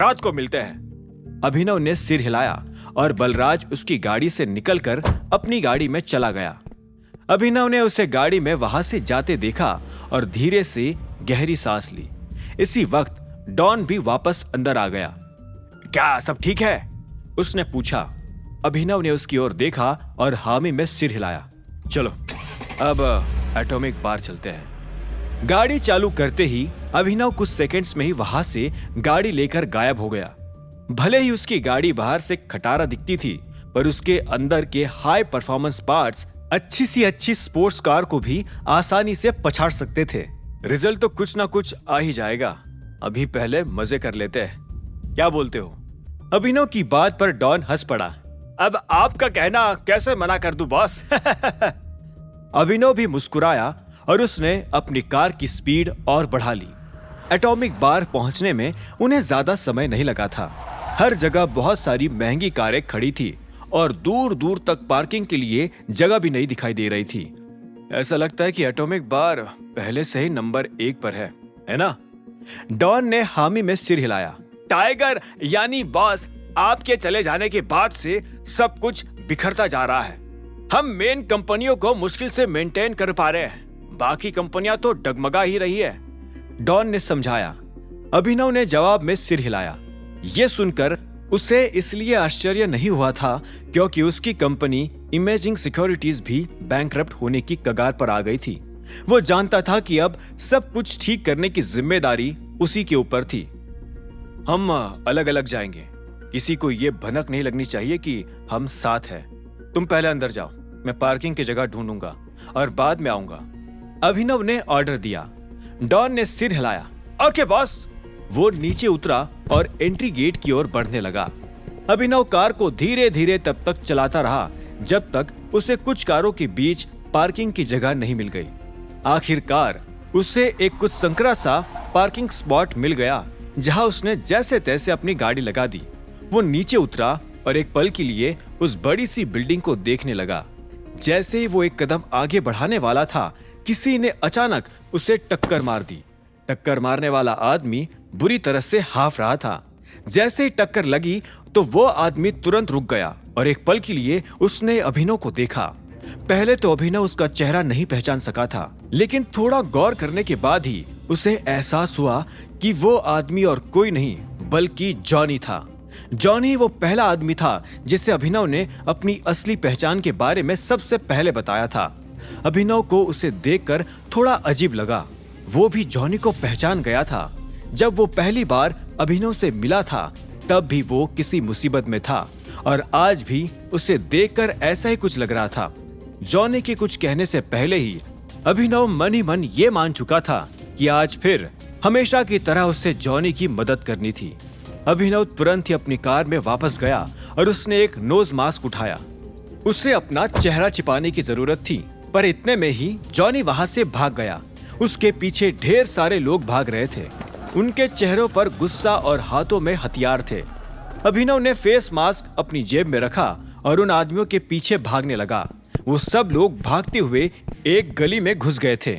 रात को मिलते हैं। अभिनव ने सिर हिलाया और बलराज उसकी गाड़ी से निकलकर अपनी गाड़ी में चला गया। अभिनव ने उसे गाड़ी में वहां से जाते देखा और धीरे से गहरी सांस ली। इसी वक्त डॉन भी वापस अंदर आ गया। क्या सब ठीक है? उसने पूछा। अभिनव ने उसकी ओर देखा और हामी में सिर हिलाया। चलो अब एटॉमिक बार चलते हैं। गाड़ी चालू करते ही अभिनव कुछ सेकंड्स में ही वहां से गाड़ी लेकर गायब हो गया। भले ही उसकी गाड़ी बाहर से खटारा दिखती थी, पर उसके अंदर के हाई परफॉर्मेंस पार्ट्स अच्छी सी अच्छी स्पोर्ट्स कार को भी आसानी से पछाड़ सकते थे। रिजल्ट तो कुछ ना कुछ आ ही जाएगा, अभी पहले मजे कर लेते हैं। क्या बोलते हो? अभिनव की बात पर डॉन हंस पड़ा। अब आपका कहना कैसे मना कर दूं बॉस? अभिनव भी मुस्कुराया और उसने अपनी कार की स्पीड और बढ़ा ली। एटॉमिक बार पहुंचने में उन्हें ज्यादा समय नहीं लगा था। हर जगह बहुत सारी महंगी कारें खड़ी थी और दूर दूर तक पार्किंग के लिए जगह भी नहीं दिखाई दे रही थी। ऐसा लगता है कि एटॉमिक बार पहले से ही नंबर 1 पर है ना? डॉन ने हामी में सिर हिलाया। टाइगर यानी बॉस, आपके चले जाने के बाद से सब कुछ बिखरता जा रहा है। हम मेन कंपनियों को मुश्किल से मेंटेन कर पा रहे हैं, बाकी कंपनियां तो डगमगा ही रही है, डॉन ने समझाया। अभिनव ने जवाब में सिर हिलाया। यह सुनकर उसे इसलिए आश्चर्य नहीं हुआ था क्योंकि उसकी कंपनी इमेजिंग सिक्योरिटीज भी बैंकरप्ट होने की कगार पर आ गई थी। वो जानता था कि अब सब कुछ ठीक करने की जिम्मेदारी उसी के ऊपर थी। हम अलग अलग जाएंगे, किसी को ये भनक नहीं लगनी चाहिए कि हम साथ हैं। तुम पहले अंदर जाओ, मैं पार्किंग की जगह ढूंढूंगा और बाद में आऊंगा, अभिनव ने ऑर्डर दिया। डॉन ने सिर हिलाया। Okay boss. वो नीचे उतरा और एंट्री गेट की ओर बढ़ने लगा। अभिनव कार को धीरे धीरे तब तक चलाता रहा जब तक उसे कुछ कारों के बीच पार्किंग की जगह नहीं मिल गई। आखिरकार उसे एक कुछ संकरा सा पार्किंग स्पॉट मिल गया जहां उसने जैसे तैसे अपनी गाड़ी लगा दी। वो नीचे उतरा और एक पल के लिए उस बड़ी सी बिल्डिंग को देखने लगा। जैसे ही वो एक कदम आगे बढ़ाने वाला था, किसी ने अचानक उसे टक्कर मार दी। टक्कर मारने वाला आदमी बुरी तरह से हाफ रहा था। जैसे ही टक्कर लगी तो वो आदमी तुरंत रुक गया और एक पल के लिए उसने अभिनव को देखा। पहले तो अभिनव उसका चेहरा नहीं पहचान सका था, लेकिन थोड़ा गौर करने के बाद ही उसे एहसास हुआ कि वो आदमी और कोई नहीं बल्कि जॉनी था। जॉनी वो पहला आदमी था जिसे अभिनव ने अपनी असली पहचान के बारे में सबसे पहले बताया था। अभिनव को उसे देखकर थोड़ा अजीब लगा। वो भी जॉनी को पहचान गया था। जब वो पहली बार अभिनव से मिला था तब भी वो किसी मुसीबत में था और आज भी उसे देखकर ऐसा ही कुछ लग रहा था। जॉनी के कुछ कहने से पहले ही अभिनव मन ही मन ये मान चुका था कि आज फिर हमेशा की तरह उससे जॉनी की मदद करनी थी। अभिनव तुरंत ही अपनी कार में वापस गया और उसने एक नोज मास्क उठाया। उसे अपना चेहरा छिपाने की जरूरत थी, पर इतने में ही जॉनी वहां से भाग गया। उसके पीछे ढेर सारे लोग भाग रहे थे। उनके चेहरों पर गुस्सा और हाथों में हथियार थे। अभिनव ने फेस मास्क अपनी जेब में रखा और उन आदमियों के पीछे भागने लगा। वो सब लोग भागते हुए एक गली में घुस गए थे।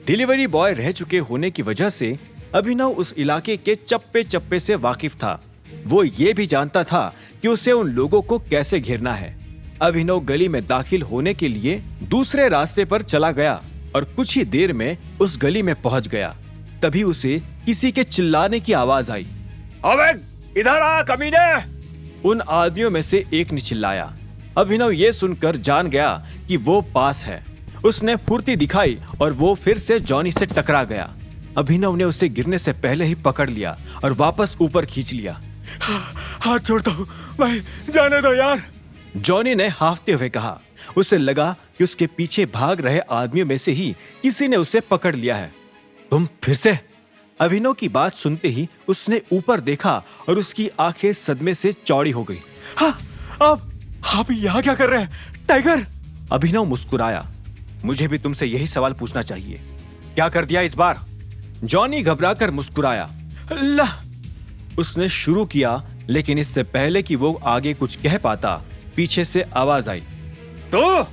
डिलीवरी बॉय रह चुके होने की वजह से अभिनव उस इलाके के चप्पे चप्पे से वाकिफ था। वो ये भी जानता था कि उसे उन लोगों को कैसे घेरना है। अभिनव गली में दाखिल होने के लिए दूसरे रास्ते पर चला गया और कुछ ही देर में उस गली में पहुंच गया। तभी उसे किसी के चिल्लाने की आवाज आई। अबे इधर आ कमीने! उन आदमियों में से एक ने चिल्लाया। अभिनव ये सुनकर जान गया कि वो पास है। उसने फुर्ती दिखाई और वो फिर से जॉनी से टकरा गया। अभिनव ने उसे गिरने से पहले ही पकड़ लिया और वापस ऊपर खींच लिया। हाथ छोड़ता हूं भाई, जाने दो यार, जॉनी ने हाफते हुए कहा। उसे लगा कि उसके पीछे भाग रहे आदमियों में से ही किसी ने उसे पकड़ लिया है। तुम फिर से? अभिनव की बात सुनते ही उसने ऊपर देखा और उसकी आंखें सदमे से चौड़ी हो गई। हाँ, आप यहाँ क्या कर रहे हैं टाइगर? अभिनव मुस्कुराया। मुझे भी तुमसे यही सवाल पूछना चाहिए, क्या कर दिया इस बार? जॉनी घबराकर मुस्कुराया। अल्लाह, उसने शुरू किया, लेकिन इससे पहले कि वो आगे कुछ कह पाता पीछे से आवाज आई। तो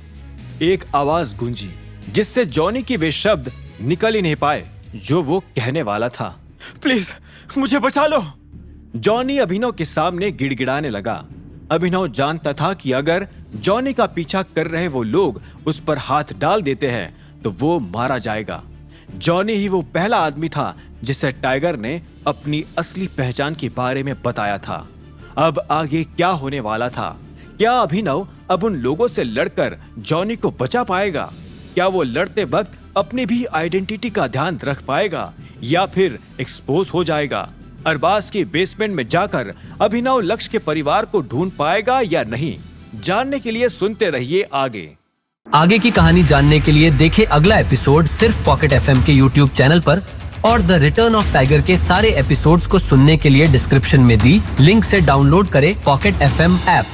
एक आवाज गूंजी जिससे जॉनी के वे शब्द निकल ही नहीं पाए जो वो कहने वाला था। प्लीज मुझे बचा लो। जॉनी अभिनव के सामने गिड़गिड़ाने लगा। अभिनव जानता था कि अगर जॉनी का पीछा कर रहे वो लोग उस पर हाथ डाल देते हैं तो वो मारा जाएगा। जॉनी ही वो पहला आदमी था जिसे टाइगर ने अपनी असली पहचान के बारे में बताया था। अब आगे क्या होने वाला था? क्या अभिनव अब उन लोगों से लड़कर जॉनी को बचा पाएगा? क्या वो लड़ते वक्त अपनी भी आइडेंटिटी का ध्यान रख पाएगा या फिर एक्सपोज हो जाएगा? अरबाज के बेसमेंट में जाकर अभिनव लक्ष्य के परिवार को ढूंढ पाएगा या नहीं? जानने के लिए सुनते रहिए आगे की कहानी जानने के लिए देखें अगला एपिसोड सिर्फ पॉकेट FM के YouTube चैनल पर, और द रिटर्न ऑफ टाइगर के सारे एपिसोड्स को सुनने के लिए डिस्क्रिप्शन में दी लिंक से डाउनलोड करें पॉकेट FM ऐप।